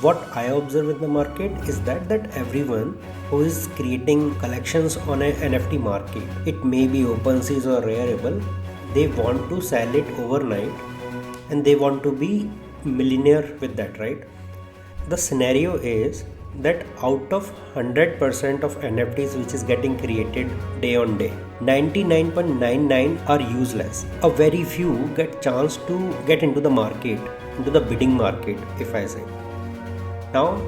What I observe in the market is that everyone who is creating collections on a NFT market, it may be OpenSeas or Rarible, they want to sell it overnight and they want to be millionaire with that, right? The scenario is that out of 100% of NFTs which is getting created day on day, 99.99 are useless. A very few get chance to get into the market, into the bidding market, if I say. Now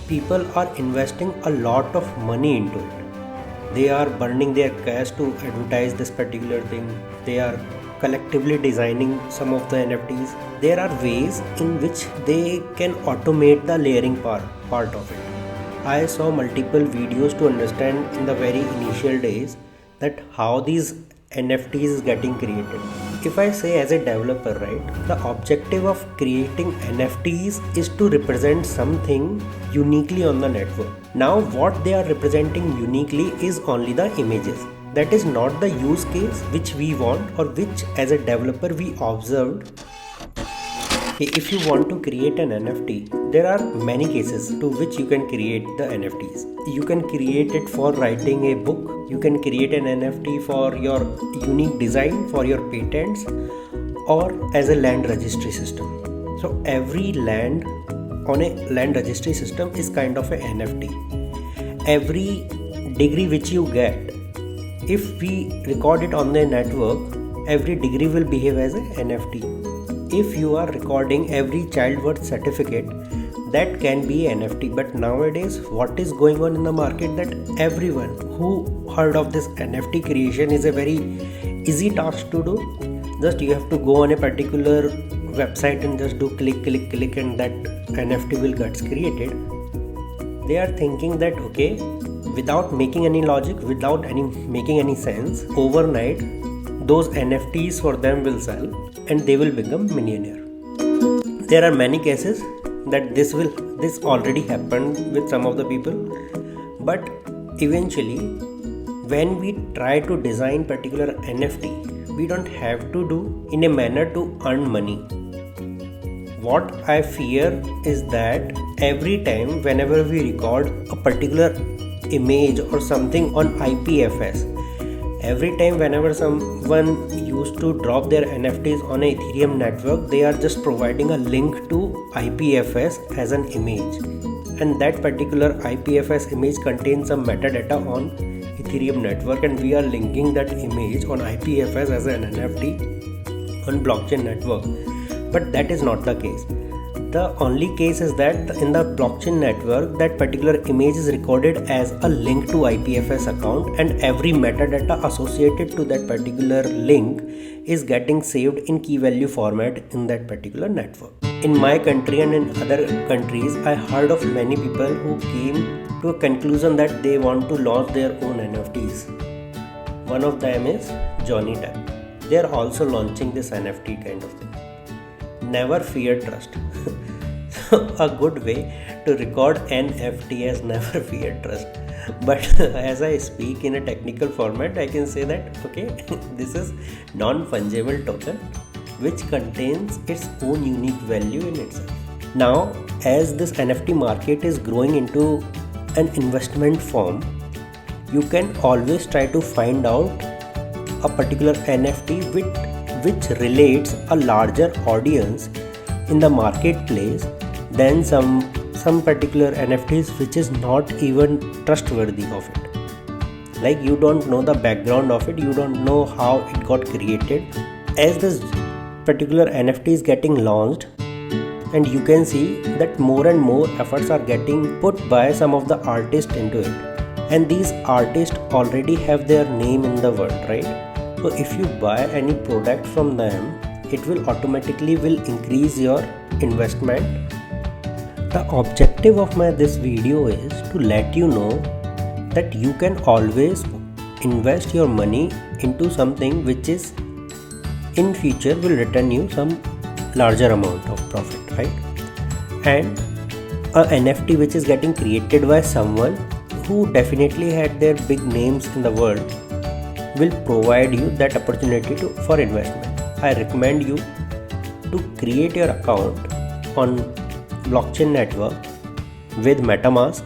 people are investing a lot of money into it. They are burning their cash to advertise this particular thing. They are collectively designing some of the NFTs. There are ways in which they can automate the layering part of it. I saw multiple videos to understand in the very initial days that how these NFTs is getting created. If I say as a developer, right, the objective of creating NFTs is to represent something uniquely on the network. Now what they are representing uniquely is only the images. That is not the use case which we want or which as a developer we observed. If you want to create an NFT, there are many cases to which you can create the NFTs. You can create it for writing a book. You can create an NFT for your unique design, for your patents, or as a land registry system. So every land on a land registry system is kind of an NFT. Every degree which you get, if we record it on the network, every degree will behave as an NFT. If you are recording every child birth certificate, that can be NFT. But nowadays what is going on in the market, that everyone who heard of this NFT creation is a very easy task to do. Just you have to go on a particular website and just do click and that NFT will get created. They are thinking that okay, without making any logic, without making any sense, overnight those NFTs for them will sell and they will become millionaire. There are many cases that this already happened with some of the people, but eventually when we try to design particular NFT, we don't have to do in a manner to earn money. What I fear is that every time whenever we record a particular image or something on IPFS, every time whenever someone used to drop their NFTs on a Ethereum network, they are just providing a link to IPFS as an image, and that particular IPFS image contains some metadata on Ethereum network, and we are linking that image on IPFS as an NFT on blockchain network. But that is not the case. The only case is that in the blockchain network, that particular image is recorded as a link to IPFS account, and every metadata associated to that particular link is getting saved in key value format in that particular network. In my country and in other countries, I heard of many people who came to a conclusion that they want to launch their own NFTs. One of them is Johnny Depp. They are also launching this NFT kind of thing. Never fear, trust. So a good way to record NFT as never fear, trust. But as I speak in a technical format, I can say that okay, this is non-fungible token which contains its own unique value in itself. Now, as this NFT market is growing into an investment form, you can always try to find out a particular NFT which relates a larger audience in the marketplace than some particular NFTs which is not even trustworthy of it. Like you don't know the background of it, you don't know how it got created. As this particular NFT is getting launched, and you can see that more and more efforts are getting put by some of the artists into it, and these artists already have their name in the world, right? So if you buy any product from them, it will automatically increase your investment. The objective of this video is to let you know that you can always invest your money into something which is in future will return you some larger amount of profit, right? And a NFT which is getting created by someone who definitely had their big names in the world will provide you that opportunity for investment. I recommend you to create your account on blockchain network with MetaMask,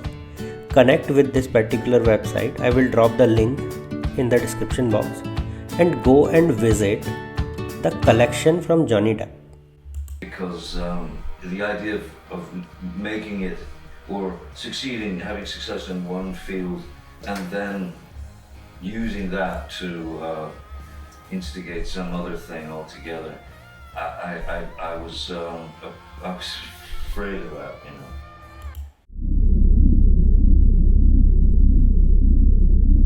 connect with this particular website. I will drop the link in the description box and go and visit the collection from Johnny Depp. Because the idea of making it or succeeding, having success in one field and then using that to instigate some other thing altogether, I was afraid of that, you know.